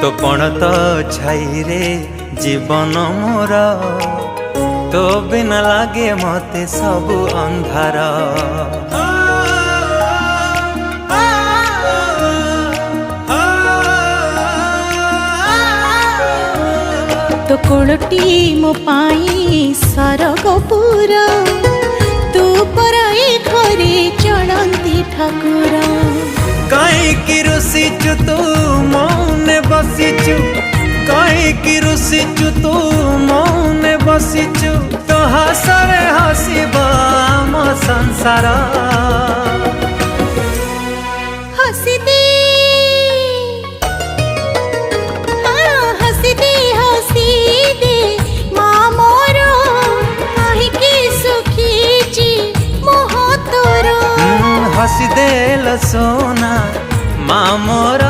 तो पण तो छाई रे जीवन मोर तो बिना लागे मते सबु अंधार। तो कोलटी मो पाई सरगपुर तू पराई घरे चलती ठाकुर। कहीं रुसीचु तू मौने बसीचु कहीं रुसीचु तू मौने बसीचु तो हसरे हसीब आम संसार। हसी दे हसी दे हसी दे माँ मोर कहीं सुखी मोह तोर। हसी दे सोना माँ मोर